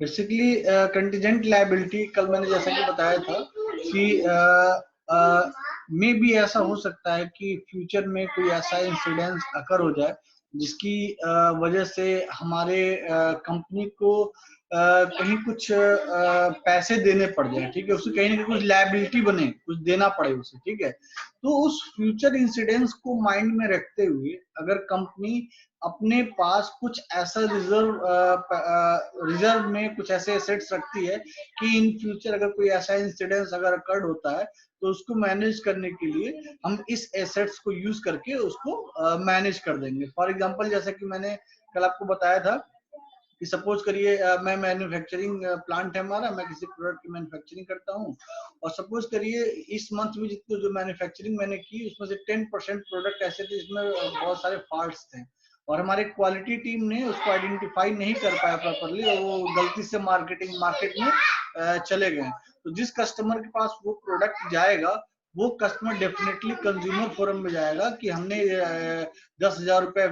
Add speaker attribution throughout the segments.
Speaker 1: Basically contingent liability कल मैंने जैसा कि बताया था कि मे भी ऐसा हो सकता है कि फ्यूचर में कोई ऐसा इंसिडेंस अकर हो जाए जिसकी वजह से हमारे कंपनी को कहीं कुछ पैसे देने पड़ जाए, ठीक है, उसे कहीं ना कहीं कुछ लायबिलिटी बने, कुछ देना पड़े उसे, ठीक है। तो उस फ्यूचर इंसिडेंस को माइंड में रखते हुए अगर कंपनी अपने पास कुछ ऐसा रिजर्व में कुछ ऐसे एसेट्स रखती है कि इन फ्यूचर अगर कोई ऐसा इंसिडेंस अगर अकर्ड होता है तो उसको मैनेज करने के लिए हम इस एसेट्स को यूज करके उसको मैनेज कर देंगे। फॉर एग्जांपल जैसा कि मैंने कल आपको बताया था कि सपोज करिए मैं मैन्युफैक्चरिंग प्लांट है हमारा, मैं किसी प्रोडक्ट की मैन्युफैक्चरिंग करता हूँ और सपोज करिए इस मंथ में जितने जो मैन्युफैक्चरिंग मैंने की उसमें से 10% प्रोडक्ट ऐसे थे जिसमें बहुत सारे फॉल्ट्स थे और हमारे क्वालिटी टीम ने उसको आइडेंटिफाई नहीं कर पाया प्रॉपरली और वो गलती से मार्केट में चले गए। तो जिस कस्टमर के पास वो प्रोडक्ट जाएगा वो कस्टमर डेफिनेटली कंज्यूमर फोरम में जाएगा कि हमने 10,000 रुपए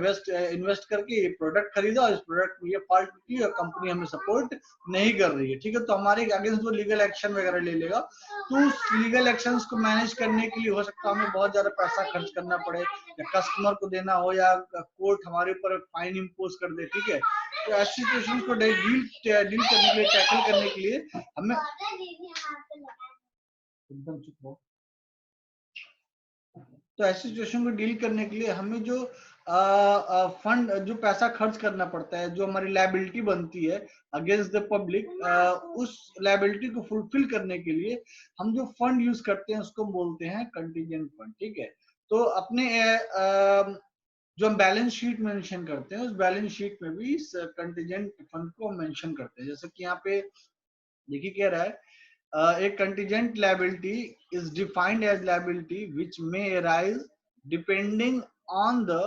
Speaker 1: इन्वेस्ट करके ये प्रोडक्ट खरीदा और इस प्रोडक्ट में ये फॉल्ट की और कंपनी हमें सपोर्ट नहीं कर रही है, ठीक है। तो हमारे अगेंस्ट वो लीगल एक्शन वगैरह ले लेगा। तो उस लीगल एक्शंस को मैनेज करने के लिए हो सकता है हमें बहुत ज्यादा पैसा खर्च करना पड़े या कस्टमर को देना हो या कोर्ट हमारे ऊपर फाइन इम्पोज कर दे, ठीक है। तो ऐसी सिचुएशन को डील करने के लिए, टैकल करने के लिए हमें एकदम चुप रहो। तो ऐसी सिचुएशन को डील करने के लिए हमें जो फंड जो पैसा खर्च करना पड़ता है, जो हमारी लायबिलिटी बनती है अगेंस्ट द पब्लिक, उस लायबिलिटी को फुलफिल करने के लिए हम जो फंड यूज करते हैं उसको बोलते हैं कंटीजेंट फंड, ठीक है। तो अपने जो हम बैलेंस शीट मेंशन करते हैं उस बैलेंस शीट में भी इस कंटीजेंट फंड को मेंशन करते हैं। जैसे कि यहाँ पे देखिए कह रहा है a contingent liability is defined as liability which may arise depending on the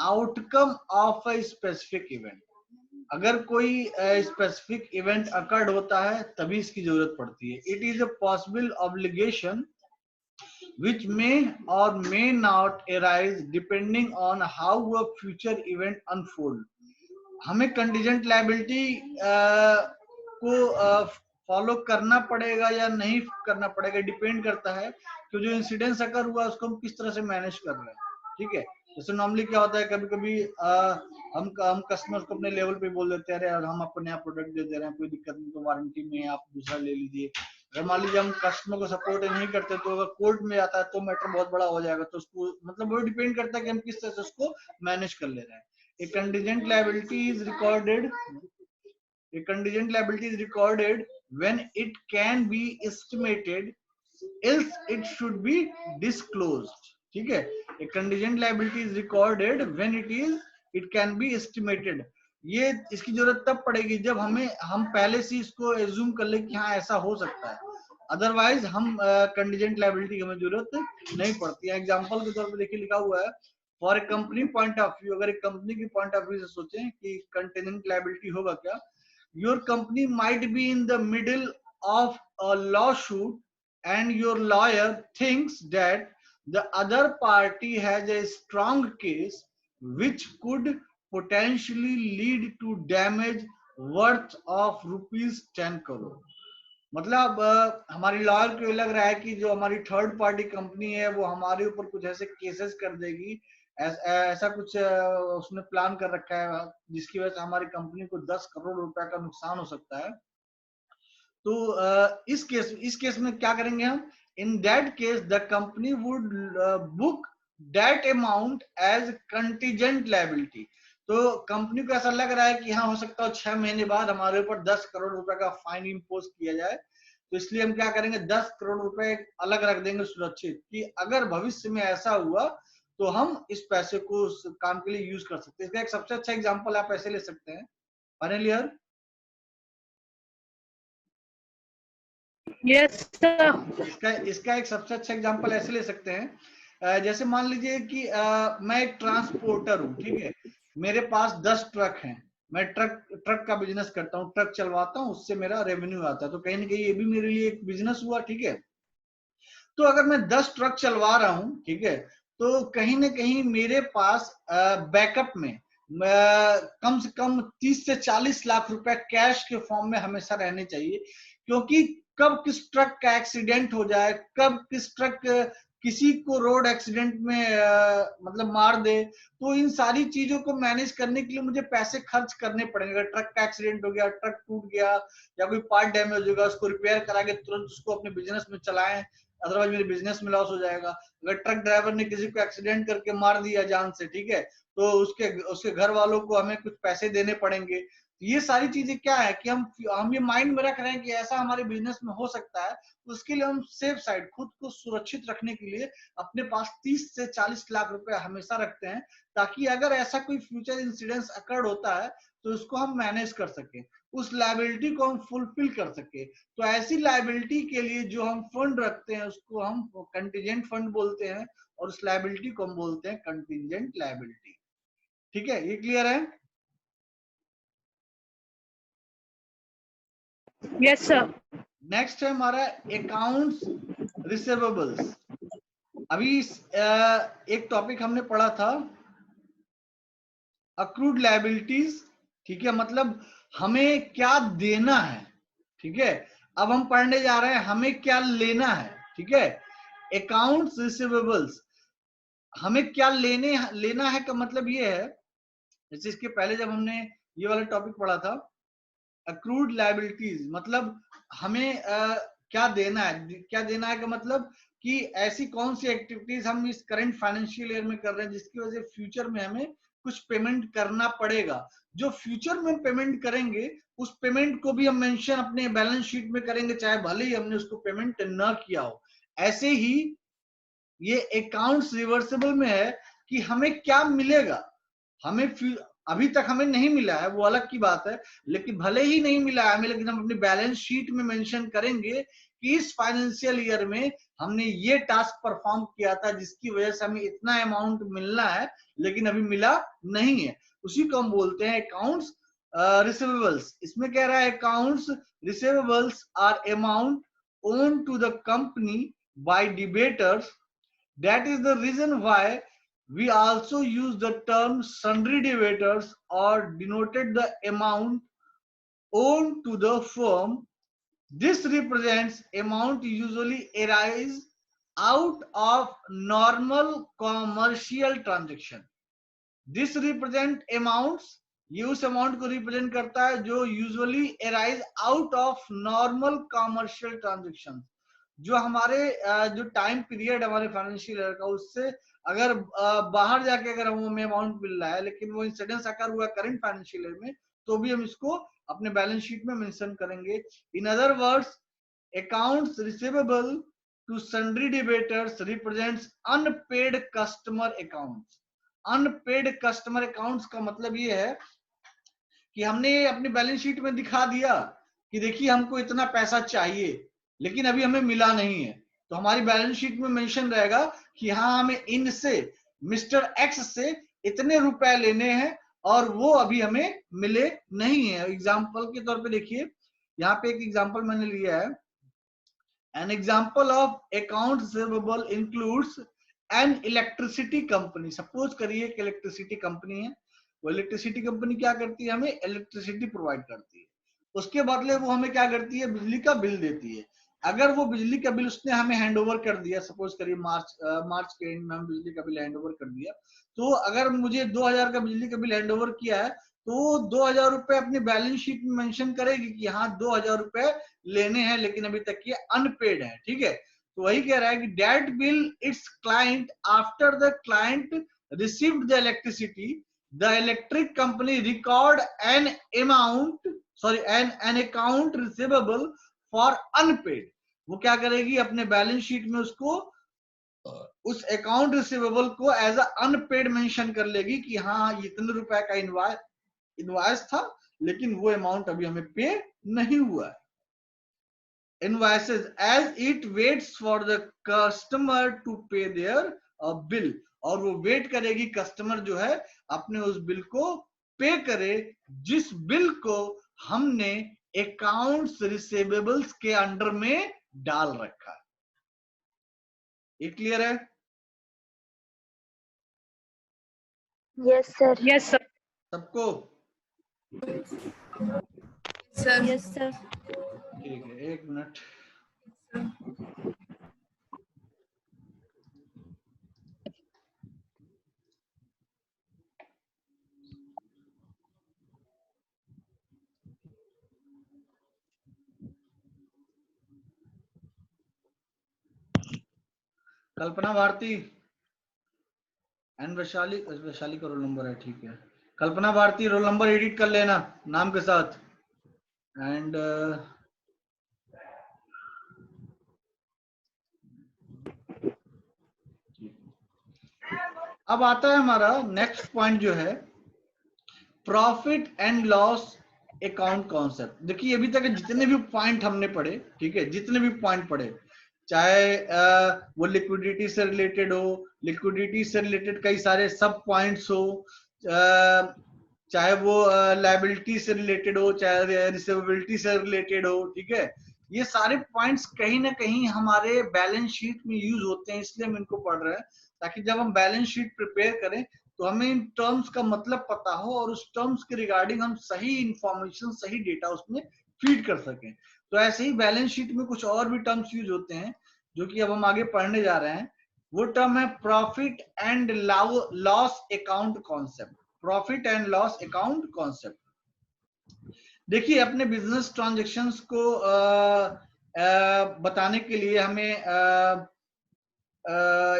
Speaker 1: outcome of a specific event। अगर कोई स्पेसिफिक इवेंट अकर्ड होता है तभी इसकी जरूरत पड़ती है। It is a possible obligation which may or may not arise depending on how a future event unfold। हमें कंटीजेंट लायबिलिटी को फॉलो करना पड़ेगा या नहीं करना पड़ेगा, डिपेंड करता है कि जो इंसिडेंस अकर हुआ उसको हम किस तरह से मैनेज कर रहे हैं, ठीक है। जैसे नॉर्मली क्या होता है कभी कभी हम कस्टमर्स को अपने लेवल पे बोल देते हैं अरे यार हम आपको नया प्रोडक्ट दे दे रहे हैं, कोई दिक्कत नहीं, तो वारंटी में आप दूसरा ले लीजिए। अगर मान लीजिए हम कस्टमर को सपोर्ट नहीं करते तो अगर कोर्ट में आता है तो मैटर बहुत बड़ा हो जाएगा। तो उसको मतलब वो डिपेंड करता है कि हम किस तरह से उसको मैनेज कर ले रहे हैं। A contingent liability is recorded. A contingent liability is recorded when it can be estimated, else it should be disclosed, ठीक है। A contingent liability is recorded when it can be estimated। ये इसकी जरूरत तब पड़ेगी जब हम पहले से इसको एज्यूम कर ले कि हाँ ऐसा हो सकता है, अदरवाइज हम कंटीजेंट लायबिलिटी की हमें जरूरत नहीं पड़ती है। एग्जांपल के तौर पे देखिए लिखा हुआ है for a company point of view, अगर एक कंपनी की पॉइंट ऑफ व्यू से सोचें कि कंटीजेंट लायबिलिटी होगा क्या। Your company might be in the middle of a law shoot and your lawyer thinks that the other party has a strong case which could potentially lead to damage worth of ₹10 crore। मतलब हमारी lawyer को लग रहा है कि जो हमारी third party company है वो हमारे ऊपर कुछ ऐसे केसेस कर देगी, ऐसा कुछ उसने प्लान कर रखा है जिसकी वजह से हमारी कंपनी को 10 करोड़ रुपए का नुकसान हो सकता है। तो इस केस में क्या करेंगे हम, in that case the company would book that amount as contingent liability. तो कंपनी को ऐसा लग रहा है कि हाँ हो सकता है 6 महीने बाद हमारे ऊपर 10 करोड़ रुपए का फाइन इम्पोज किया जाए, तो इसलिए हम क्या करेंगे 10 करोड़ रुपए अलग रख देंगे सुरक्षित, कि अगर भविष्य में ऐसा हुआ तो हम इस पैसे को उस काम के लिए यूज कर सकते हैं। इसका एक सबसे अच्छा एग्जाम्पल आप ऐसे ले सकते हैं, फाइनल
Speaker 2: यस सर।
Speaker 1: इसका एक सबसे अच्छा एग्जांपल ऐसे ले सकते हैं, जैसे मान लीजिए कि मैं एक ट्रांसपोर्टर हूँ, ठीक है। मेरे पास 10 ट्रक हैं, मैं ट्रक का बिजनेस करता हूँ, ट्रक चलवाता हूँ, उससे मेरा रेवेन्यू आता है। तो कहीं ना कहीं ये भी मेरे लिए एक बिजनेस हुआ, ठीक है। तो अगर मैं 10 ट्रक चलवा रहा हूँ, ठीक है, तो कहीं ना कहीं मेरे पास बैकअप में कम से कम 30 से 40 लाख रुपए कैश के फॉर्म में हमेशा रहने चाहिए, क्योंकि कब किस ट्रक का एक्सीडेंट हो जाए, कब किस ट्रक किसी को रोड एक्सीडेंट में मतलब मार दे, तो इन सारी चीजों को मैनेज करने के लिए मुझे पैसे खर्च करने पड़ेंगे। अगर ट्रक का एक्सीडेंट हो गया, ट्रक टूट गया या कोई पार्ट डैमेज होगा, उसको रिपेयर करा के तुरंत उसको अपने बिजनेस में चलाएं, अदरवाइज मेरे बिजनेस में लॉस हो जाएगा। अगर ट्रक ड्राइवर ने किसी को एक्सीडेंट करके मार दिया जान से, ठीक है, तो उसके घर वालों को हमें कुछ पैसे देने पड़ेंगे। ये सारी चीजें क्या है कि हम ये माइंड में रख रहे हैं कि ऐसा हमारे बिजनेस में हो सकता है, तो उसके लिए हम सेफ साइड, खुद को सुरक्षित रखने के लिए अपने पास 30 से 40 लाख रुपए हमेशा रखते हैं, ताकि अगर ऐसा कोई फ्यूचर इंसिडेंस अकर्ड होता है तो उसको हम मैनेज कर सके, उस लायबिलिटी को हम फुलफिल कर सके। तो ऐसी लायबिलिटी के लिए जो हम फंड रखते हैं उसको हम कंटीजेंट फंड बोलते हैं, और उस लायबिलिटी को हम बोलते हैं कंटीजेंट लायबिलिटी। ठीक है, ये क्लियर है?
Speaker 2: Yes, sir.
Speaker 1: नेक्स्ट है हमारा अकाउंट्स रिसीवेबल्स। अभी एक टॉपिक हमने पढ़ा था अक्रूड लायबिलिटीज, ठीक है, मतलब हमें क्या देना है। ठीक है, अब हम पढ़ने जा रहे हैं हमें क्या लेना है। ठीक है, अकाउंट्स रिसीवेबल्स, हमें क्या लेना है का मतलब ये है, जैसे इसके पहले जब हमने ये वाला टॉपिक पढ़ा था अक्रूड लायबिलिटीज, मतलब हमें क्या देना है। क्या देना है का मतलब कि ऐसी कौन सी एक्टिविटीज हम इस करंट फाइनेंशियल ईयर में कर रहे हैं जिसकी वजह से फ्यूचर में हमें कुछ पेमेंट करना पड़ेगा। जो फ्यूचर में पेमेंट करेंगे उस पेमेंट को भी हम मेंशन अपने बैलेंस शीट में करेंगे, चाहे भले ही हमने उसको पेमेंट न किया हो। ऐसे ही ये अकाउंट्स रिवर्सेबल में है कि हमें क्या मिलेगा, हमें अभी तक हमें नहीं मिला है वो अलग की बात है, लेकिन भले ही नहीं मिला है हमें, लेकिन हम अपनी बैलेंस शीट में मेंशन करेंगे कि इस फाइनेंशियल ईयर में हमने ये टास्क परफॉर्म किया था जिसकी वजह से हमें इतना अमाउंट मिलना है, लेकिन अभी मिला नहीं है। उसी को हम बोलते हैं अकाउंट्स रिसीवेबल्स। इसमें कह रहा है accounts receivables are amount own to the company by debtors. That is the reason why we also use the term sundry debtors or denoted the amount owed to the firm. This represents amount usually arise out of normal commercial transaction. This represent amounts, ये उस amount को represent करता है जो usually arise out of normal commercial transaction. जो हमारे जो time period हमारे फाइनेंशियल ईयर का, उससे अगर बाहर जाके अगर हमें अमाउंट मिल रहा है लेकिन वो इंसिडेंस अकर हुआ करंट फाइनेंशियल ईयर में, तो भी हम इसको अपने बैलेंस शीट में मेंशन करेंगे। In other words, accounts receivable to sundry debtors represents unpaid customer accounts. Unpaid customer accounts का मतलब ये है कि हमने अपनी बैलेंस शीट में दिखा दिया कि देखिए हमको इतना पैसा चाहिए, लेकिन अभी हमें मिला नहीं है, तो हमारी बैलेंस शीट में मेंशन रहेगा कि हाँ हमें इनसे मिस्टर एक्स से इतने रुपए लेने हैं और वो अभी हमें मिले नहीं है। एग्जाम्पल के तौर पे देखिए, यहाँ पे एक एग्जाम्पल मैंने लिया है। An example of account receivable includes an electricity company. Suppose करिए कि इलेक्ट्रिसिटी कंपनी है, वो इलेक्ट्रिसिटी कंपनी क्या करती है, हमें इलेक्ट्रिसिटी प्रोवाइड करती है, उसके बदले वो हमें क्या करती है, बिजली का बिल देती है। अगर वो बिजली का बिल उसने हमें हैंड ओवर कर दिया, सपोज करिए मार्च के एंड में हम बिजली का बिल हैंड ओवर कर दिया, तो अगर मुझे 2000 का बिजली का बिल हैंड ओवर किया है तो 2000 रुपए अपनी बैलेंस शीट में मेंशन करेगी कि हाँ 2000 रुपए लेने हैं, लेकिन अभी तक ये अनपेड है। ठीक है, तो वही कह रहा है कि that bill its client after the client received the electricity, the electric company record an amount, sorry an account receivable for unpaid. वो क्या करेगी, अपने बैलेंस शीट में उसको उस अकाउंट रिसीवेबल को एज अ अनपेड मेंशन कर लेगी कि हाँ इतने रुपए का इनवॉइस था, लेकिन वो अमाउंट अभी हमें पे नहीं हुआ है। Invoices as it waits for the customer to pay their bill, और वो वेट करेगी कस्टमर जो है अपने उस बिल को पे करे जिस बिल को हमने अकाउंट्स रिसीवेबल्स के अंडर में डाल रखा है। ये क्लियर है?
Speaker 3: Yes, sir.
Speaker 2: Yes, sir.
Speaker 1: सबको?
Speaker 3: Sir
Speaker 2: yes sir.
Speaker 1: ठीक है, 1 मिनट। कल्पना भारती एंड वैशाली, वैशाली का रोल नंबर है, ठीक है। Kalpana Bharti roll number edit कर लेना नाम के साथ। एंड अब आता है हमारा नेक्स्ट पॉइंट जो है profit and loss account concept. देखिए अभी तक जितने भी पॉइंट हमने पढ़े, ठीक है, जितने भी पॉइंट पढ़े, चाहे वो लिक्विडिटी से रिलेटेड हो, लिक्विडिटी से रिलेटेड कई सारे सब पॉइंट्स हो, चाहे वो लायबिलिटी से रिलेटेड हो, चाहे रिसीवेबिलिटी से रिलेटेड हो, ठीक है, ये सारे पॉइंट्स कहीं ना कहीं हमारे बैलेंस शीट में यूज होते हैं, इसलिए हम इनको पढ़ रहे हैं ताकि जब हम बैलेंस शीट प्रिपेयर करें तो हमें इन टर्म्स का मतलब पता हो और उस टर्म्स के रिगार्डिंग हम सही इंफॉर्मेशन, सही डेटा उसमें फीड कर सकें। तो ऐसे ही बैलेंस शीट में कुछ और भी टर्म्स यूज होते हैं जो कि अब हम आगे पढ़ने जा रहे हैं। वो टर्म है profit and loss account concept. Profit and loss account concept. देखिए अपने बिजनेस ट्रांजेक्शन्स को बताने के लिए हमें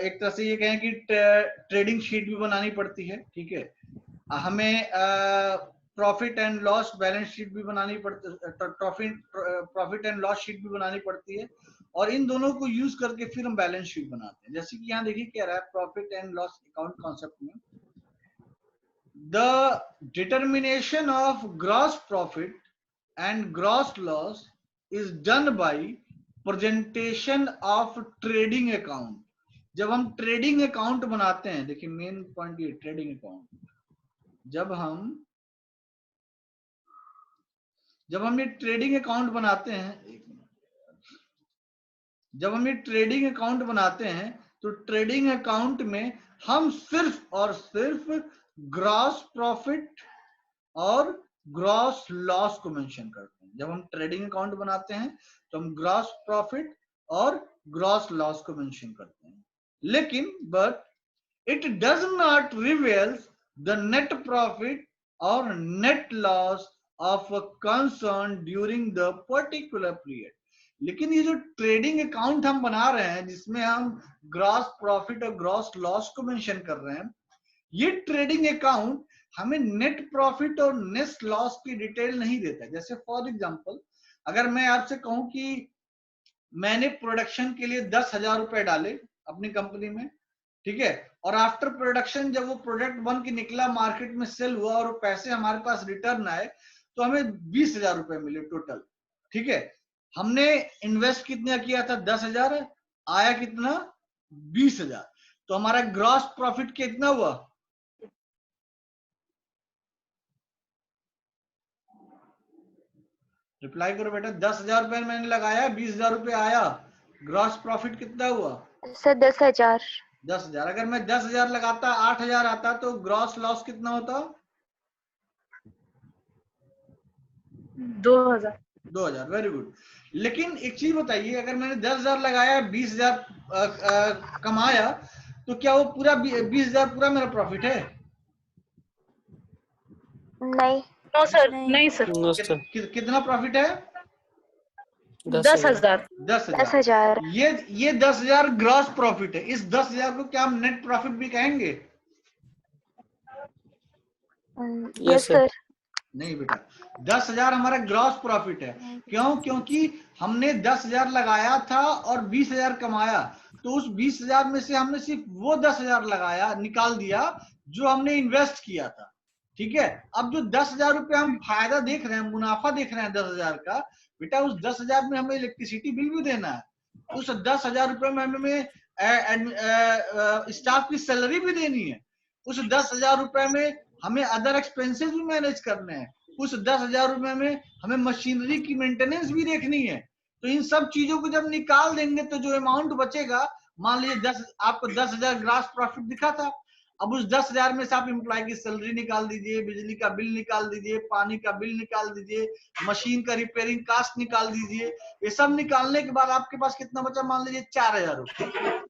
Speaker 1: एक तरह से ये कहें कि ट्रेडिंग शीट भी बनानी पड़ती है, ठीक है। हमें profit and loss balance sheet भी बनानी पड़ती है, प्रॉफिट एंड लॉस शीट भी बनानी पड़ती है, और इन दोनों को यूज करके फिर हम बैलेंस शीट बनाते हैं। जैसे कि यहाँ देखिए क्या रहा है profit and loss account concept में, the determination of gross profit and gross loss is done by presentation of trading account। जब हम ट्रेडिंग अकाउंट बनाते हैं, देखिए मेन पॉइंट ये ट्रेडिंग अकाउंट, जब हम ये ट्रेडिंग अकाउंट बनाते हैं, जब हम ये ट्रेडिंग अकाउंट बनाते हैं तो ट्रेडिंग अकाउंट में हम सिर्फ और सिर्फ ग्रॉस प्रॉफिट और ग्रॉस लॉस को मेंशन करते हैं। जब हम ट्रेडिंग अकाउंट बनाते हैं तो हम ग्रॉस प्रॉफिट और ग्रॉस लॉस को मेंशन करते हैं, लेकिन but it does not reveals the net profit और net loss of a concern during the particular period. लेकिन ये जो ट्रेडिंग अकाउंट हम बना रहे हैं जिसमें हम ग्रॉस प्रॉफिट और ग्रॉस लॉस को मेंशन कर रहे हैं, ये ट्रेडिंग अकाउंट हमें नेट प्रॉफिट और नेट लॉस की डिटेल नहीं देता। जैसे फॉर एग्जांपल अगर मैं आपसे कहूं कि मैंने प्रोडक्शन के लिए 10,000 रुपए डाले अपनी कंपनी में, ठीक है, और आफ्टर प्रोडक्शन जब वो प्रोडक्ट बन के निकला, मार्केट में सेल हुआ और पैसे हमारे पास रिटर्न आए तो हमें 20,000 रुपए मिले टोटल, ठीक है। हमने इन्वेस्ट कितना किया था 10,000, आया कितना 20,000, तो हमारा ग्रॉस प्रॉफिट कितना हुआ? रिप्लाई करो बेटा। 10,000 रुपए मैंने लगाया, 20,000 रुपए आया, ग्रॉस प्रॉफिट कितना हुआ?
Speaker 2: सर 10,000।
Speaker 1: 10,000। अगर मैं 10,000 लगाता 8,000 आता तो ग्रॉस लॉस कितना होता?
Speaker 3: 2,000।
Speaker 1: 2,000। Very good. लेकिन एक चीज बताइए, अगर मैंने 10,000 लगाया, 20,000 कमाया, तो क्या वो पूरा 20,000 पूरा मेरा प्रॉफिट है?
Speaker 2: नहीं।
Speaker 3: नो सर,
Speaker 2: नहीं।
Speaker 3: नहीं सर।
Speaker 1: कितना प्रॉफिट है?
Speaker 3: 10,000।
Speaker 1: 10,000।
Speaker 2: 10,000।
Speaker 1: ये 10,000 ग्रॉस प्रॉफिट है। इस 10,000 को क्या हम नेट प्रॉफिट भी कहेंगे?
Speaker 2: Yes sir.
Speaker 1: नहीं बेटा, 10,000 हमारा ग्रॉस प्रॉफिट है। क्यों? क्योंकि हमने 10,000 लगाया था और 20,000 कमाया, तो उस 20,000 में से हमने सिर्फ वो 10,000 लगाया, निकाल दिया जो हमने इन्वेस्ट किया था, ठीक है। अब जो 10,000 रुपए हम फायदा देख रहे हैं, मुनाफा देख रहे हैं 10,000 का, बेटा उस 10,000 में हमें इलेक्ट्रिसिटी बिल भी देना है, उस 10,000 रुपए में हमें स्टाफ की सैलरी भी देनी है, उस 10,000 रुपए में हमें अदर एक्सपेंसेस भी मैनेज करने हैं, उस 10,000 रुपए में हमें मशीनरी की मेंटेनेंस भी देखनी है। तो इन सब चीजों को जब निकाल देंगे तो जो अमाउंट बचेगा, मान लीजिए आपको 10,000 ग्रॉस प्रॉफिट दिखा था, अब उस 10,000 में से आप एम्प्लॉय की सैलरी निकाल दीजिए, बिजली का बिल निकाल दीजिए, पानी का बिल निकाल दीजिए, मशीन का रिपेयरिंग कास्ट निकाल दीजिए। ये सब निकालने के बाद आपके पास कितना बचा, मान लीजिए 4,000 रुपये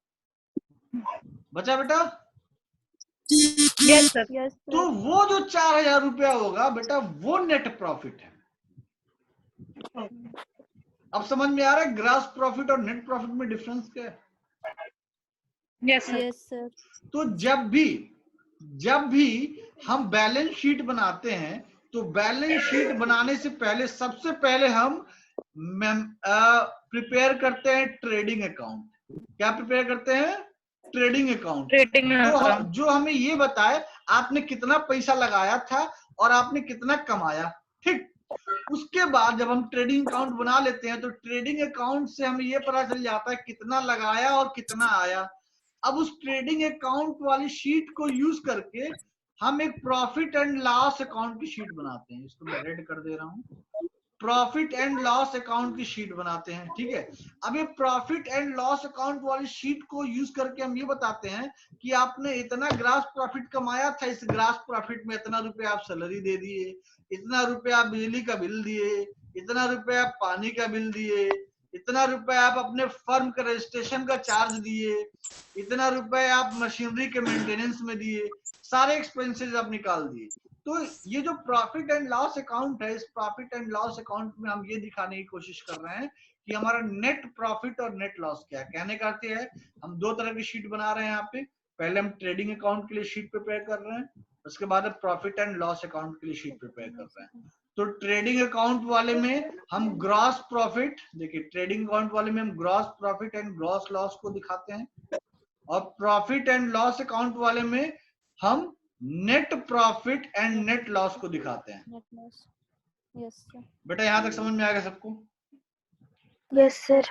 Speaker 1: बचा बेटा।
Speaker 3: Yes sir.
Speaker 2: यस
Speaker 1: तो
Speaker 2: सर।
Speaker 1: वो जो 4,000 रुपया होगा बेटा, वो नेट प्रॉफिट है। अब समझ में आ रहा है ग्रॉस प्रॉफिट और नेट प्रॉफिट में डिफरेंस क्या है?
Speaker 3: Yes sir.
Speaker 2: Yes sir.
Speaker 1: तो जब भी हम बैलेंस शीट बनाते हैं, तो बैलेंस शीट बनाने से पहले सबसे पहले हम प्रिपेयर करते हैं ट्रेडिंग अकाउंट। क्या प्रिपेयर करते हैं? Trading account.
Speaker 3: ट्रेडिंग अकाउंट
Speaker 1: जो हमें ये बताए आपने कितना पैसा लगाया था और आपने कितना कमाया, ठीक। उसके बाद जब हम ट्रेडिंग अकाउंट बना लेते हैं, तो ट्रेडिंग अकाउंट से हमें ये पता चल जाता है कितना लगाया और कितना आया। अब उस ट्रेडिंग अकाउंट वाली शीट को यूज करके हम एक प्रॉफिट एंड लॉस अकाउंट की शीट बनाते हैं। इसको मैं रेड कर दे रहा हूं, प्रॉफिट एंड लॉस अकाउंट की शीट बनाते हैं, ठीक है। अब ये प्रॉफिट एंड लॉस अकाउंट वाली शीट को यूज करके हम ये बताते हैं कि आपने इतना ग्रास प्रॉफिट कमाया था, इस ग्रास प्रॉफिट में इतना रुपया आप सैलरी दे दिए, इतना रुपया आप बिजली का बिल दिए, इतना रुपया आप पानी का बिल दिए, इतना रुपया आप अपने फर्म का रजिस्ट्रेशन का चार्ज दिए, इतना रुपया आप मशीनरी के मेंटेनेंस में दिए, सारे एक्सपेंसेस आप निकाल दिए। तो ये जो प्रॉफिट एंड लॉस अकाउंट है, इस प्रॉफिट एंड लॉस अकाउंट में हम ये दिखाने की कोशिश कर रहे हैं कि हमारा नेट प्रॉफिट और नेट लॉस क्या है। कहने का अर्थ है हम दो तरह की शीट बना रहे हैं यहाँ पे। पहले हम ट्रेडिंग अकाउंट के लिए शीट प्रिपेयर कर रहे हैं, उसके बाद प्रॉफिट एंड लॉस अकाउंट के लिए शीट प्रिपेयर कर रहे हैं। तो ट्रेडिंग अकाउंट वाले में हम ग्रॉस प्रॉफिट, देखिए ट्रेडिंग अकाउंट वाले में हम gross profit and gross loss को दिखाते हैं, और प्रॉफिट एंड लॉस अकाउंट वाले में हम net profit and net loss को दिखाते हैं।
Speaker 2: Yes sir.
Speaker 1: बेटा यहां तक समझ में आएगा सबको?
Speaker 2: Yes sir.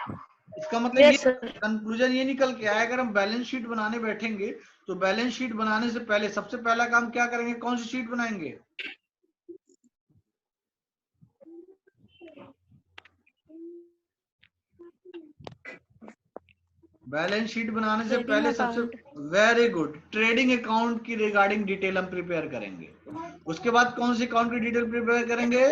Speaker 1: इसका मतलब
Speaker 3: Yes,
Speaker 1: ये
Speaker 3: sir.
Speaker 1: कंक्लूजन ये निकल के आया, अगर हम बैलेंस शीट बनाने बैठेंगे तो बैलेंस शीट बनाने से पहले सबसे पहला काम क्या करेंगे? कौन सी शीट बनाएंगे? बैलेंस शीट बनाने से पहले सबसे वेरी गुड, ट्रेडिंग अकाउंट की रिगार्डिंग डिटेल हम प्रिपेयर करेंगे। उसके बाद कौन सी अकाउंट की डिटेल प्रिपेयर करेंगे?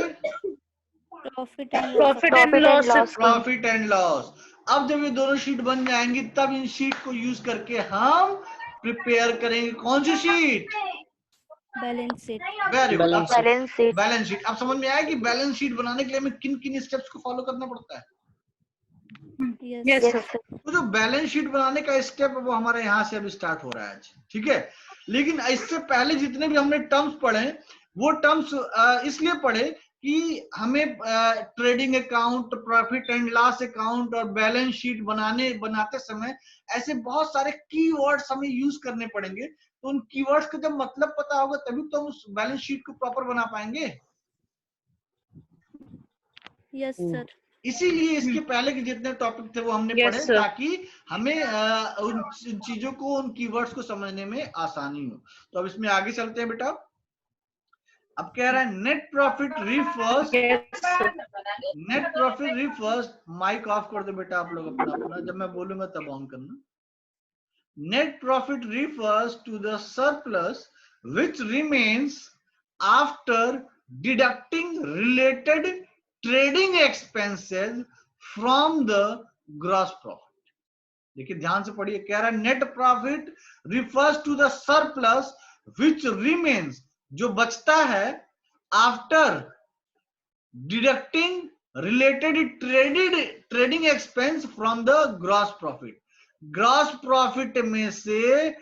Speaker 2: Profit and
Speaker 3: Profit and loss.
Speaker 1: Profit and loss. अब जब ये दोनों शीट बन जाएंगी, तब इन शीट को यूज करके हम प्रिपेयर करेंगे कौन सी sheet?
Speaker 2: Balance sheet.
Speaker 1: Very good,
Speaker 2: balance sheet.
Speaker 1: Balance sheet. अब समझ में आया कि बैलेंस शीट बनाने के लिए हमें किन किन स्टेप्स को फॉलो करना पड़ता है।
Speaker 3: Yes, sir.
Speaker 1: तो जो बैलेंस शीट बनाने का स्टेप है वो हमारे यहाँ से अब स्टार्ट हो रहा है आज, ठीक है। लेकिन इससे पहले जितने भी हमने टर्म्स पढ़े, वो टर्म्स इसलिए पढ़े कि हमें trading account, profit and loss account और बैलेंस शीट बनाते समय ऐसे बहुत सारे कीवर्ड्स हमें यूज करने पड़ेंगे। तो उन कीवर्ड्स का जब मतलब पता होगा तभी तो हम उस बैलेंस शीट को प्रॉपर बना पाएंगे।
Speaker 2: Yes sir.
Speaker 1: इसीलिए इसके पहले के जितने टॉपिक थे वो हमने
Speaker 3: Yes,
Speaker 1: पढ़े,
Speaker 3: sir.
Speaker 1: ताकि हमें उन चीजों को, उन कीवर्ड्स को समझने में आसानी हो। तो अब इसमें आगे चलते हैं बेटा। अब कह रहा है net profit refers,
Speaker 3: Yes, sir.
Speaker 1: Net profit refers, mike off कर दो बेटा आप लोग अपना, जब मैं बोलूंगा तब ऑन करना। Net profit refers to the surplus which remains after deducting related trading expenses from the gross profit। देखिए ध्यान से पढ़िए, कह रहा है net profit refers to the surplus which remains, जो बचता है, after deducting related trading expense from the gross profit. Gross profit में से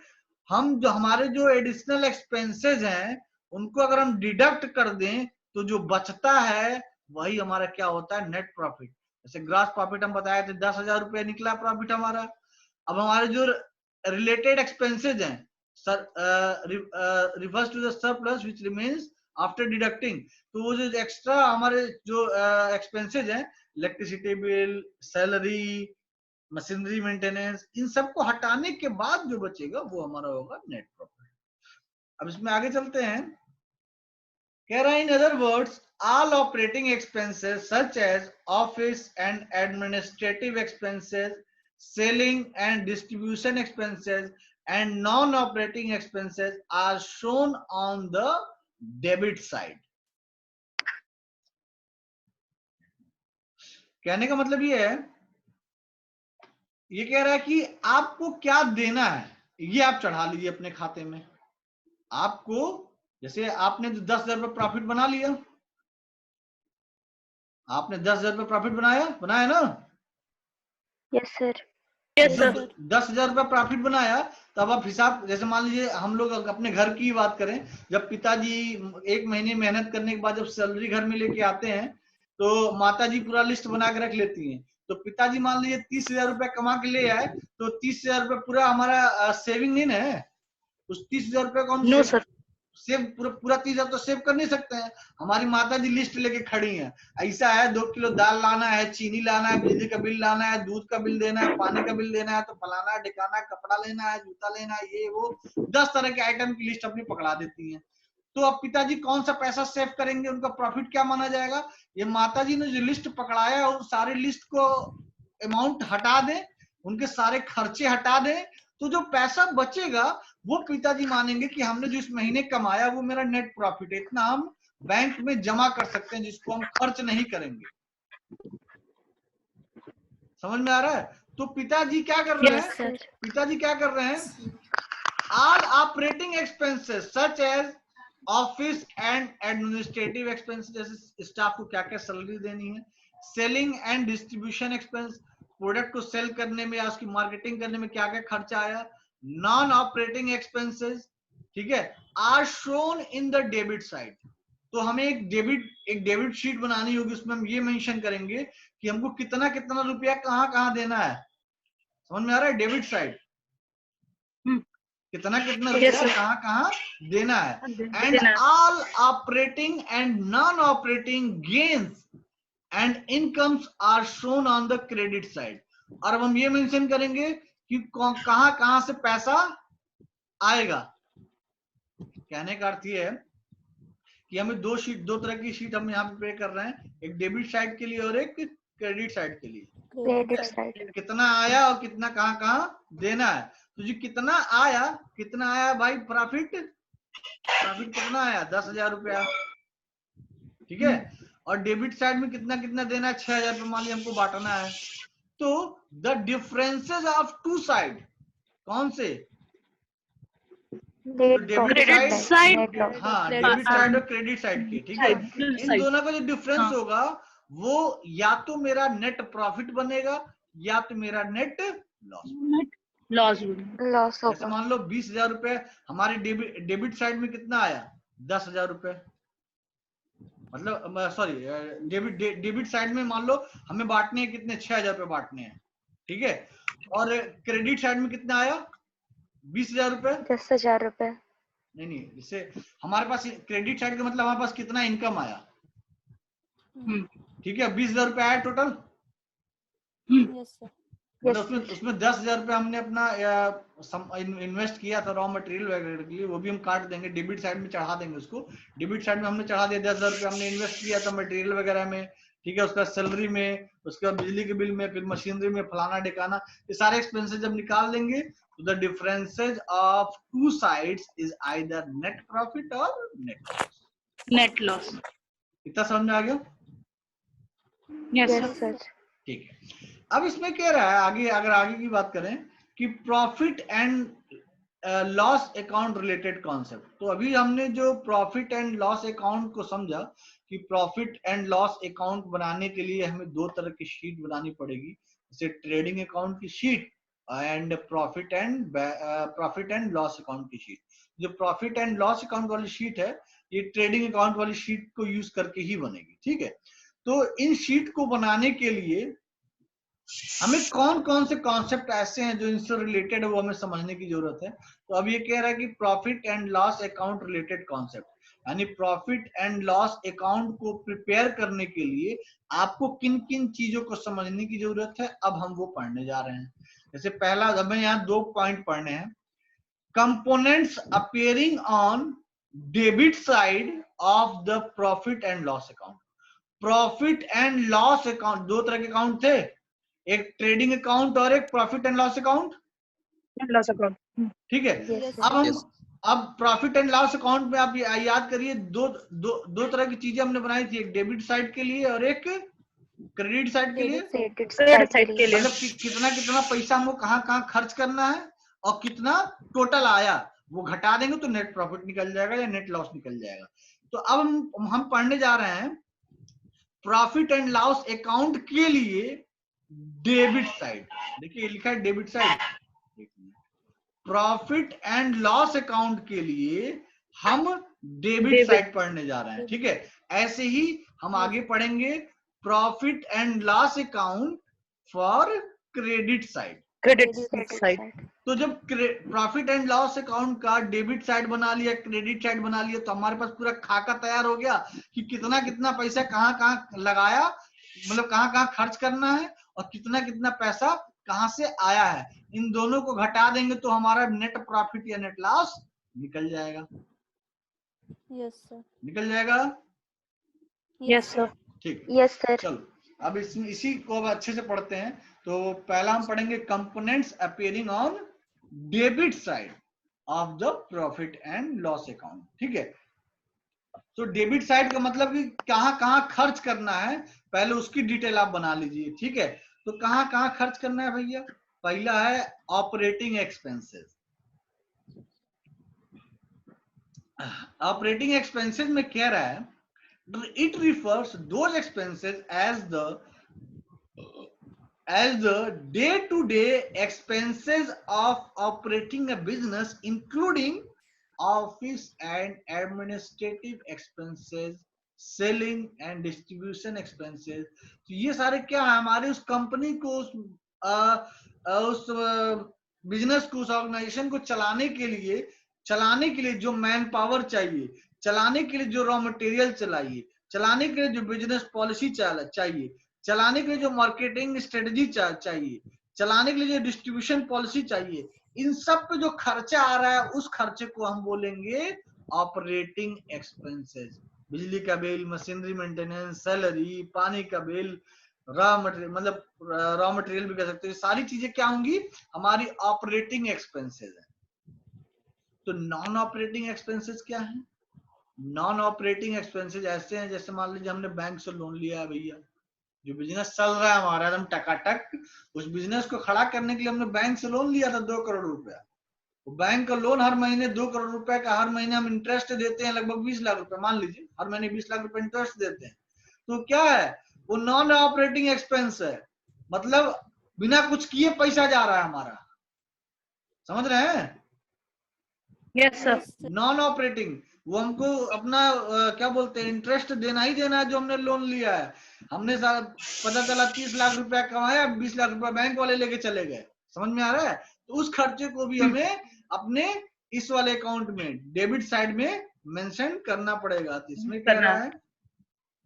Speaker 1: हम जो हमारे जो एडिशनल एक्सपेंसेस हैं उनको अगर हम डिडक्ट कर दें तो जो बचता है वही हमारा क्या होता है? Net profit. जैसे ग्रॉस प्रॉफिट हम बताए थे 10,000 रुपया निकला प्रॉफिट हमारा। अब हमारे जो रिलेटेड एक्सपेंसेस हैं, refers to the surplus which remains after deducting, तो वो जो एक्स्ट्रा हमारे जो एक्सपेंसेस हैं, electricity bill, salary, machinery maintenance, इन सबको हटाने के बाद जो बचेगा वो हमारा होगा नेट प्रॉफिट। अब इसमें आगे चलते हैं। कह रहा है इन other words all operating expenses such as office and administrative expenses, selling and distribution expenses and non-operating expenses are shown on the debit side. कहने का मतलब ये है, ये कह रहा है कि आपको क्या देना है ये आप चढ़ा लीजिए अपने खाते में। आपको जैसे आपने 10,000 रुपये प्रॉफिट बना लिया, आपने 10,000 रुपये प्रॉफिट बनाया ना?
Speaker 2: Yes sir.
Speaker 3: Yes, sir.
Speaker 1: 10,000 रुपये प्रॉफिट बनाया, तब आप हिसाब, जैसे मान लीजिए हम लोग अपने घर की बात करें, जब पिताजी एक महीने मेहनत करने के बाद जब सैलरी घर में लेके आते हैं तो माताजी पूरा लिस्ट बना के रख लेती हैं। तो पिताजी मान लीजिए 30,000 रुपये कमा के ले आए, तो 30,000 रुपये पूरा हमारा सेविंग नहीं ना है। उस 30,000 रुपये को हम
Speaker 3: No, sir.
Speaker 1: सेव पूरा 30,000 तो सेव कर नहीं सकते हैं। हमारी माता जी लिस्ट लेके खड़ी हैं, ऐसा है 2 किलो दाल लाना है, चीनी लाना है, बिजली का बिल लाना है, दूध का बिल देना है, पानी का बिल देना है, तो फलाना ढिकाना, कपड़ा लेना है, जूता लेना है, ये वो 10 तरह के आइटम की लिस्ट अपनी पकड़ा देती हैं। तो अब पिताजी कौन सा पैसा सेव करेंगे, उनका प्रॉफिट क्या माना जाएगा? ये माता जी ने जो लिस्ट पकड़ाया उस सारे लिस्ट को अमाउंट हटा दें, उनके सारे खर्चे हटा दें, तो जो पैसा बचेगा वो पिताजी मानेंगे कि हमने जो इस महीने कमाया वो मेरा नेट प्रॉफिट है, इतना हम बैंक में जमा कर सकते हैं जिसको हम खर्च नहीं करेंगे। समझ में आ रहा है? तो पिताजी क्या कर रहे
Speaker 2: Yes,
Speaker 1: हैं?
Speaker 2: sir.
Speaker 1: पिताजी क्या कर रहे हैं? All operating expenses such as office and administrative expenses, जैसे स्टाफ को क्या क्या सैलरी देनी है, selling and distribution expense, product को सेल करने में या उसकी मार्केटिंग करने में क्या क्या खर्चा आया, नॉन ऑपरेटिंग एक्सपेंसेस, ठीक है, are shown in the debit side. तो हमें एक डेबिट शीट बनानी होगी, उसमें हम ये मेंशन करेंगे कि हमको कितना कितना रुपया कहाँ कहाँ देना है। समझ में आ रहा है? डेबिट साइड कितना कितना
Speaker 3: Yes,
Speaker 1: रुपया
Speaker 3: sir.
Speaker 1: कहाँ कहाँ देना है, एंड
Speaker 3: देना।
Speaker 1: All operating and non operating gains and incomes are shown on the credit side. और अब हम ये मेंशन करेंगे कि कहां कहां से पैसा आएगा। कहने का अर्थ ये है कि हमें दो तरह की शीट हम यहाँ पे प्रे कर रहे हैं, एक डेबिट साइड के लिए और एक क्रेडिट साइड के लिए।
Speaker 2: Credit side.
Speaker 1: कितना आया और कितना कहां कहां देना है। तो जी कितना आया भाई, प्रॉफिट कितना आया? 10,000 रुपया, ठीक है। और डेबिट साइड में कितना कितना देना है? 6,000 रुपये मान लीजिए हमको बांटना है। तो the differences of two side, कौन से?
Speaker 3: Credit side.
Speaker 1: हाँ,
Speaker 2: Credit
Speaker 1: डेबिट
Speaker 2: side.
Speaker 1: साइड और क्रेडिट साइड की, ठीक है। इन दोनों का जो डिफरेंस
Speaker 3: हाँ।
Speaker 1: होगा वो या तो मेरा नेट प्रॉफिट बनेगा या तो मेरा नेट लॉस।
Speaker 3: Loss.
Speaker 2: Loss
Speaker 1: जैसे
Speaker 2: होगा.
Speaker 1: मान लो 20,000 रुपए हमारे डेबिट साइड में कितना आया? 10,000 रुपए, मतलब सॉरी, डेबिट साइड में मान लो हमें बांटने हैं कितने? 6,000 रुपए बांटने हैं, ठीक है। और क्रेडिट साइड में कितना आया? 20,000 रुपए।
Speaker 2: 10,000 रुपए.
Speaker 1: नहीं, जैसे हमारे पास क्रेडिट साइड का मतलब हमारे पास कितना इनकम आया, ठीक है, 20,000 रुपए आया टोटल।
Speaker 2: Yes, sir.
Speaker 1: मतलब उसमें 10,000 रुपए हमने अपना इन्वेस्ट किया था रॉ मटेरियल वगैरह के लिए, वो भी हम काट देंगे, डेबिट साइड में चढ़ा देंगे उसको। डेबिट साइड में हमने चढ़ा दिया 10,000 रुपए हमने इन्वेस्ट किया था मटेरियल वगैरह में, ठीक है, उसका सैलरी में, उसके बाद बिजली के बिल में, फिर मशीनरी में, फलाना ढिकाना, ये सारे एक्सपेंसेस जब निकाल देंगे तो the differences of two sides is either net profit और
Speaker 3: Net loss.
Speaker 1: इतना समझ में आ गया?
Speaker 3: Yes,
Speaker 2: Yes,
Speaker 3: sir.
Speaker 2: sir.
Speaker 1: ठीक है। अब इसमें कह रहा है आगे, अगर आगे की बात करें कि profit and loss account related concept, तो अभी हमने जो प्रॉफिट एंड लॉस अकाउंट को समझा कि प्रॉफिट एंड लॉस अकाउंट बनाने के लिए हमें दो तरह की शीट बनानी पड़ेगी, जैसे ट्रेडिंग अकाउंट की sheet and profit and loss account की शीट। जो प्रॉफिट एंड लॉस अकाउंट वाली शीट है ये ट्रेडिंग अकाउंट वाली शीट को यूज करके ही बनेगी, ठीक है। तो इन शीट को बनाने के लिए हमें कौन कौन से कॉन्सेप्ट ऐसे हैं जो इनसे रिलेटेड है वो हमें समझने की जरूरत है। तो अब ये कह रहा है कि profit and loss account related concept, यानी प्रॉफिट एंड लॉस अकाउंट को प्रिपेयर करने के लिए आपको किन किन चीजों को समझने की जरूरत है, अब हम वो पढ़ने जा रहे हैं। जैसे पहला, हमें यहाँ 2 पॉइंट पढ़ने हैं। Components appearing on debit side of the profit and loss account. Profit and loss account, दो तरह के अकाउंट थे, एक ट्रेडिंग अकाउंट और एक profit and loss account.
Speaker 3: Loss account.
Speaker 1: ठीक है।
Speaker 2: Yes,
Speaker 1: अब हम
Speaker 4: Yes.
Speaker 1: अब प्रॉफिट एंड लॉस अकाउंट में आप याद करिए, दो तरह की चीजें हमने बनाई थी, एक डेबिट साइड के लिए और एक क्रेडिट साइड के लिए।
Speaker 2: credit
Speaker 3: Credit
Speaker 2: side
Speaker 3: side
Speaker 2: के
Speaker 3: के
Speaker 2: लिए।
Speaker 3: लिए।
Speaker 1: मतलब कितना कितना पैसा हमको कहाँ कहाँ खर्च करना है और कितना टोटल आया, वो घटा देंगे तो नेट प्रॉफिट निकल जाएगा या नेट लॉस निकल जाएगा। तो अब हम पढ़ने जा रहे हैं प्रॉफिट एंड लॉस अकाउंट के लिए डेबिट साइड। देखिए लिखा है debit side. Profit and loss account के लिए हम डेबिट साइड पढ़ने जा रहे हैं, ठीक है। ऐसे ही हम आगे पढ़ेंगे profit and loss account for credit side.
Speaker 3: Credit
Speaker 2: Credit
Speaker 3: side.
Speaker 2: side।
Speaker 1: तो जब प्रॉफिट एंड लॉस अकाउंट का डेबिट साइड बना लिया, क्रेडिट साइड बना लिया, तो हमारे पास पूरा खाका तैयार हो गया कि कितना कितना पैसा कहाँ कहाँ लगाया, मतलब कहाँ कहाँ खर्च करना है और कितना कितना पैसा कहाँ से आया है। इन दोनों को घटा देंगे तो हमारा नेट प्रॉफिट या नेट लॉस निकल जाएगा।
Speaker 2: Yes, sir।
Speaker 1: निकल जाएगा,
Speaker 3: Yes, sir.
Speaker 1: ठीक।
Speaker 2: Yes, sir।
Speaker 1: चलो अब इसी को अब अच्छे से पढ़ते हैं। तो पहला हम पढ़ेंगे components appearing on debit side of the profit and loss account, ठीक है। तो डेबिट साइड का मतलब कि कहाँ कहाँ खर्च करना है, पहले उसकी डिटेल आप बना लीजिए, ठीक है। तो कहाँ कहाँ खर्च करना है भैया, पहला है ऑपरेटिंग एक्सपेंसेस। ऑपरेटिंग एक्सपेंसेस में कह रहा है it refers those expenses as the day-to-day expenses of operating a business, including office and administrative expenses, selling and distribution expenses। तो ये सारे क्या है, हमारे उस कंपनी को उस बिजनेस को, उस ऑर्गेनाइजेशन को चलाने के लिए जो मैन पावर चाहिए, चलाने के लिए जो रॉ मटेरियल चाहिए, चलाने के लिए जो बिजनेस पॉलिसी चाहिए, चलाने के लिए जो मार्केटिंग स्ट्रेटजी चाहिए, चलाने के लिए जो डिस्ट्रीब्यूशन पॉलिसी चाहिए, इन सब पे जो खर्चा आ रहा है उस खर्चे को हम बोलेंगे ऑपरेटिंग एक्सपेंसेस। बिजली का बिल, मशीनरी मेंटेनेंस, सैलरी, पानी का बिल, रॉ मटेरियल, मतलब रॉ मटेरियल भी कह सकते हैं, सारी चीजें क्या होंगी, हमारी ऑपरेटिंग एक्सपेंसेस है। तो नॉन ऑपरेटिंग एक्सपेंसेस क्या है? नॉन ऑपरेटिंग एक्सपेंसेस ऐसे हैं जैसे मान लीजिए हमने बैंक से लोन लिया है भैया, जो बिजनेस चल रहा है हमारा एकदम टकाटक, उस बिजनेस को खड़ा करने के लिए हमने बैंक से लोन लिया था 2 करोड़ रुपया। तो बैंक का लोन हर महीने 2 करोड़ रुपए का हर महीने हम इंटरेस्ट देते हैं, लगभग 20 लाख रुपए, मान लीजिए हर महीने 20 लाख रुपए इंटरेस्ट देते हैं। तो क्या है, वो नॉन ऑपरेटिंग एक्सपेंस है, मतलब बिना कुछ किए पैसा जा रहा है हमारा, समझ रहे हैं?
Speaker 3: Yes, sir.
Speaker 1: नॉन ऑपरेटिंग, वो हमको अपना क्या बोलते हैं, इंटरेस्ट देना ही देना है जो हमने लोन लिया है। हमने पता चला 30 लाख रुपया कमाया, 20 लाख रुपया बैंक वाले लेके चले गए, समझ में आ रहा है? तो उस खर्चे को भी हमें अपने इस वाले अकाउंट में डेबिट साइड में मेंशन करना पड़ेगा। तो इसमें कह रहा है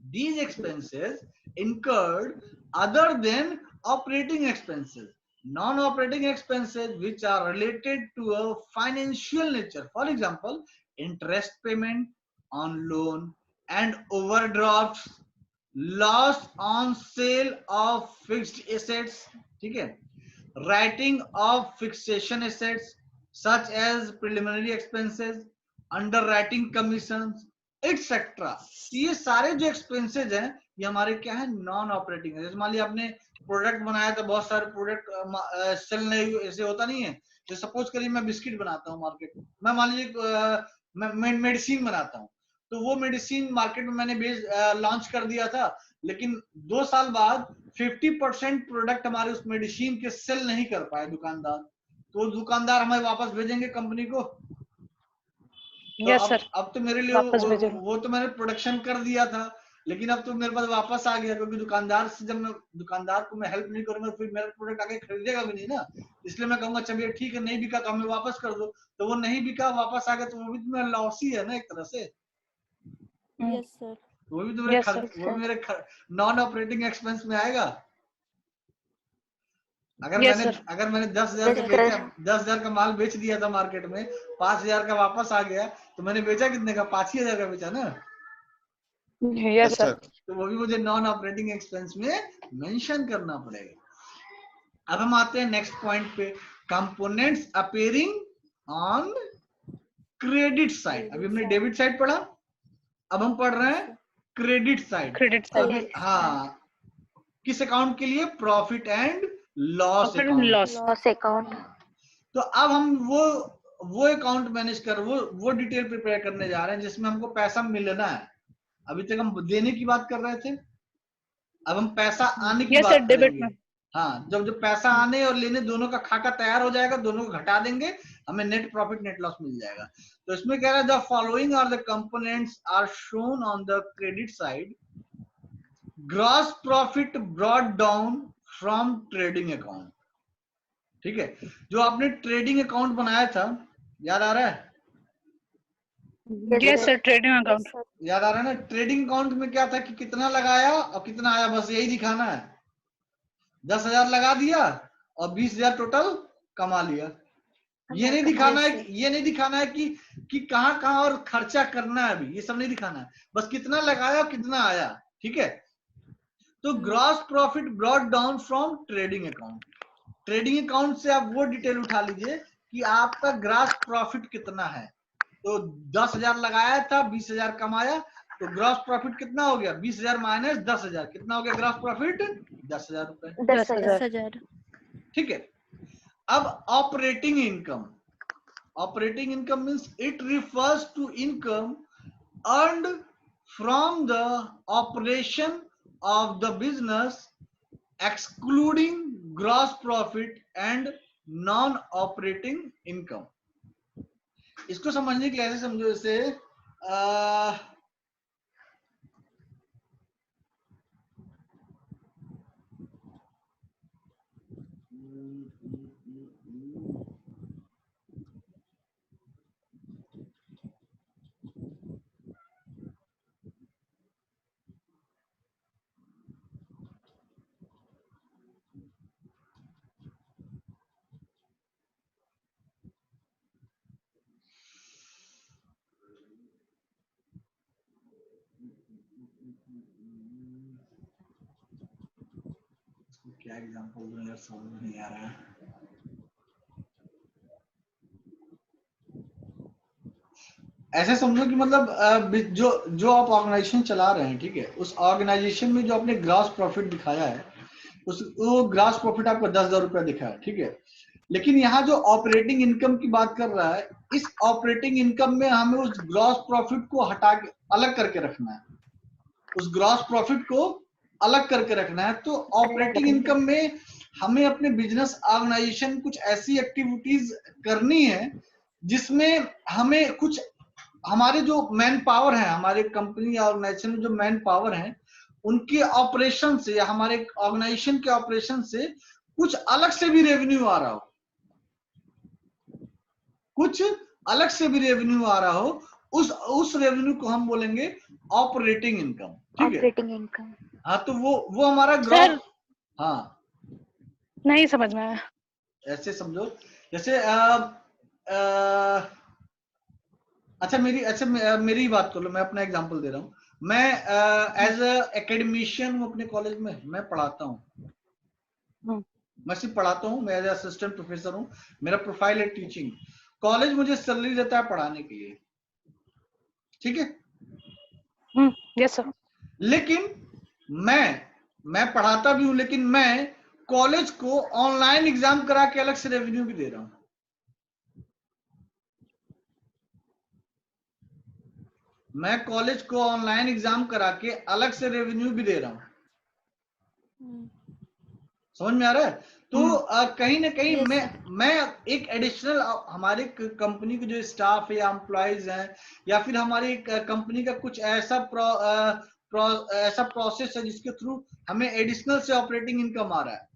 Speaker 1: these expenses incurred other than operating expenses, non-operating expenses which are related to a financial nature, for example interest payment on loan and overdrafts, loss on sale of fixed assets, ठीक है, writing of fixation assets such as preliminary expenses, underwriting commissions etcetera. ये सारे जो expenses हैं ये हमारे क्या है, नॉन ऑपरेटिंग है। जैसे मान लिया आपने प्रोडक्ट बनाया तो बहुत सारे प्रोडक्ट सेल नहीं, ऐसे होता नहीं है। जैसे सपोज करिए मैं बिस्किट बनाता हूँ मार्केट में, मैं मान लीजिए मैं मेडिसिन बनाता हूँ, तो वो मेडिसिन मार्केट में मैंने लॉन्च कर दिया था, लेकिन 2 साल बाद 50% प्रोडक्ट हमारे उस मेडिसिन के सेल नहीं कर पाए दुकानदार, तो दुकानदार हमें वापस भेजेंगे कंपनी को। तो
Speaker 3: Yes, sir.
Speaker 1: अब तो मेरे लिए वो तो मैंने प्रोडक्शन कर दिया था, लेकिन अब तो मेरे पास वापस आ गया, क्योंकि दुकानदार से जब मैं दुकानदार को मैं हेल्प नहीं करूंगा फिर मेरा प्रोडक्ट आगे खरीदेगा भी नहीं ना। इसलिए मैं कहूंगा चलिए ठीक है, नहीं बिका तो हमें वापस कर दो, तो वो नहीं बिका वापस आ गया तो वो भी तो मेरा लॉस ही है ना एक तरह से।
Speaker 2: Yes, sir।
Speaker 1: वो भी तो मेरे नॉन ऑपरेटिंग एक्सपेंस में आएगा। अगर मैंने 10,000 का माल बेच दिया था मार्केट में, 5,000 का वापस आ गया, तो मैंने बेचा कितने का, 5,000 का बेचा ना।
Speaker 3: Yes, sir.
Speaker 1: तो वो भी मुझे नॉन ऑपरेटिंग एक्सपेंस में मेंशन करना पड़ेगा। अब हम आते हैं नेक्स्ट पॉइंट पे, components appearing on credit side. अभी हमने डेबिट साइड पढ़ा, अब हम पढ़ रहे हैं क्रेडिट साइड।
Speaker 3: Credit
Speaker 1: तो
Speaker 3: side.
Speaker 1: हाँ, किस अकाउंट के लिए? Profit and loss
Speaker 3: Profit and
Speaker 1: account.
Speaker 3: loss.
Speaker 2: Loss account.
Speaker 1: तो अब हम वो अकाउंट मैनेज कर वो डिटेल प्रिपेयर करने जा रहे हैं जिसमें हमको पैसा मिलना है। अभी तक हम देने की बात कर रहे थे, अब हम पैसा आने की
Speaker 3: Yes sir,
Speaker 1: बात
Speaker 3: debit
Speaker 1: करेंगे।
Speaker 3: में.
Speaker 1: हाँ, जब पैसा आने और लेने दोनों का खाका तैयार हो जाएगा, दोनों को घटा देंगे, हमें नेट प्रॉफिट नेट लॉस मिल जाएगा। तो इसमें कह रहा है the following are the components are shown on the credit side. Gross profit brought down from trading account. ठीक है, जो आपने ट्रेडिंग अकाउंट बनाया था, याद आ रहा है?
Speaker 3: Yes sir, trading account.
Speaker 1: याद आ रहा है ना? ट्रेडिंग अकाउंट में क्या था कि कितना लगाया और कितना आया, बस यही दिखाना है। 10,000 लगा दिया और 20,000 टोटल कमा लिया। ये नहीं दिखाना है कि कहां कहां और खर्चा करना है, अभी ये सब नहीं दिखाना है, बस कितना लगाया और कितना आया। ठीक है, तो gross profit brought down from trading account. Trading account से आप वो डिटेल उठा लीजिए कि आपका ग्रॉस प्रॉफिट कितना है। तो 10,000 लगाया था, 20,000 कमाया, तो ग्रॉस प्रॉफिट कितना हो गया? 20,000 माइनस 10,000, कितना हो गया ग्रॉस प्रॉफिट? 10,000 रुपए।
Speaker 2: 10,000।
Speaker 1: ठीक है, अब operating income. Operating income means it refers to income earned from the operation of the business excluding gross profit and non operating income। इसको समझने के लिए ऐसे समझो, जैसे क्या एग्जांपल दूं यार, समझ नहीं आ रहा है। ऐसे समझो कि मतलब जो आप ऑर्गेनाइजेशन चला रहे हैं, ठीक है, उस ऑर्गेनाइजेशन में जो आपने ग्रॉस प्रॉफिट दिखाया है, वो ग्रॉस प्रॉफिट आपको 10,000 रुपया दिखा है। ठीक है, लेकिन यहाँ जो ऑपरेटिंग इनकम की बात कर रहा है, इस ऑपरेटिंग इनकम में हमें उस ग्रॉस प्रॉफिट को हटा के अलग करके रखना है। उस ग्रॉस प्रॉफिट को अलग करके रखना है। तो ऑपरेटिंग इनकम में हमें अपने बिजनेस ऑर्गेनाइजेशन कुछ ऐसी एक्टिविटीज करनी है जिसमें हमें कुछ, हमारे जो मैन पावर है, हमारे कंपनी या ऑर्गेनाइजेशन में जो मैन पावर है, उनके ऑपरेशन से या हमारे ऑर्गेनाइजेशन के ऑपरेशन से कुछ अलग से भी रेवेन्यू आ रहा हो, कुछ अलग से भी रेवेन्यू आ रहा हो, उस रेवेन्यू को हम बोलेंगे ऑपरेटिंग इनकम। ठीक है,
Speaker 2: ऑपरेटिंग इनकम।
Speaker 1: हाँ, तो वो हमारा ग्रॉस। हाँ,
Speaker 3: नहीं समझ में आया।
Speaker 1: ऐसे समझो जैसे अच्छा मेरी ही बात कर लो, मैं अपना एग्जांपल दे रहा हूँ। मैं एज एकेडमिशियन हूँ अपने कॉलेज में, मैं पढ़ाता हूँ, मैं सिर्फ पढ़ाता हूँ, मैं एज असिस्टेंट प्रोफेसर हूँ, मेरा प्रोफाइल है टीचिंग। कॉलेज मुझे सैलरी देता है पढ़ाने के लिए, ठीक है।
Speaker 3: Yes sir.
Speaker 1: लेकिन मैं पढ़ाता भी हूँ, लेकिन मैं कॉलेज को ऑनलाइन एग्जाम करा के अलग से रेवेन्यू भी दे रहा हूँ। मैं कॉलेज को ऑनलाइन एग्जाम करा के अलग से रेवेन्यू भी दे रहा हूँ। समझ में आ रहा है? तो कहीं ना कहीं मैं एक एडिशनल, हमारे कंपनी के जो स्टाफ है या एम्प्लॉइज हैं, या फिर हमारी कंपनी का कुछ ऐसा प्रोसेस है जिसके थ्रू हमें एडिशनल से ऑपरेटिंग इनकम आ रहा है।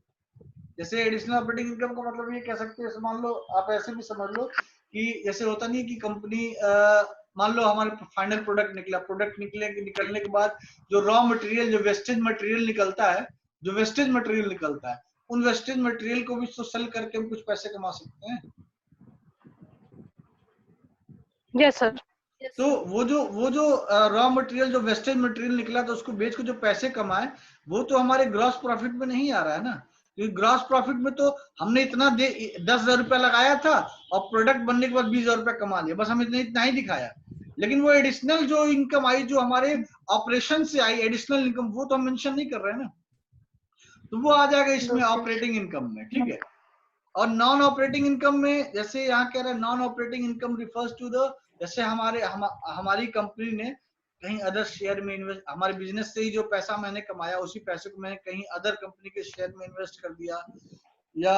Speaker 1: जैसे एडिशनल ऑपरेटिंग इनकम का मतलब ये कह सकते हैं, मान लो आप ऐसे भी समझ लो कि जैसे होता नहीं कि कंपनी, मान लो हमारे फाइनल प्रोडक्ट निकला, प्रोडक्ट निकलने के बाद जो रॉ मटेरियल, जो वेस्टेज मटेरियल निकलता है, उन वेस्टेज मटेरियल को भी तो सेल करके हम कुछ पैसे कमा सकते हैं।
Speaker 3: Yes sir.
Speaker 1: तो वो जो रॉ मटेरियल, जो वेस्टेज मटेरियल निकला, तो उसको बेच के जो पैसे कमाए, वो तो हमारे ग्रॉस प्रॉफिट में नहीं आ रहा है ना। क्योंकि ग्रॉस प्रॉफिट में तो हमने इतना 10,000 रुपया लगाया था और प्रोडक्ट बनने के बाद 20,000 रुपया कमा लिया, बस हम इतना ही दिखाया। लेकिन वो एडिशनल जो इनकम आई, जो हमारे ऑपरेशन से आई एडिशनल इनकम, वो तो हम मेंशन नहीं कर रहे हैं ना, तो वो आ जाएगा इसमें ऑपरेटिंग इनकम में, ठीक है। और नॉन ऑपरेटिंग इनकम में जैसे यहाँ कह रहे हैं, non operating income refers to the, जैसे हमारी कंपनी ने कहीं अदर शेयर में इन्वेस्ट, हमारे बिजनेस से ही जो पैसा मैंने कमाया उसी पैसे को मैंने कहीं अदर कंपनी के शेयर में इन्वेस्ट कर दिया, या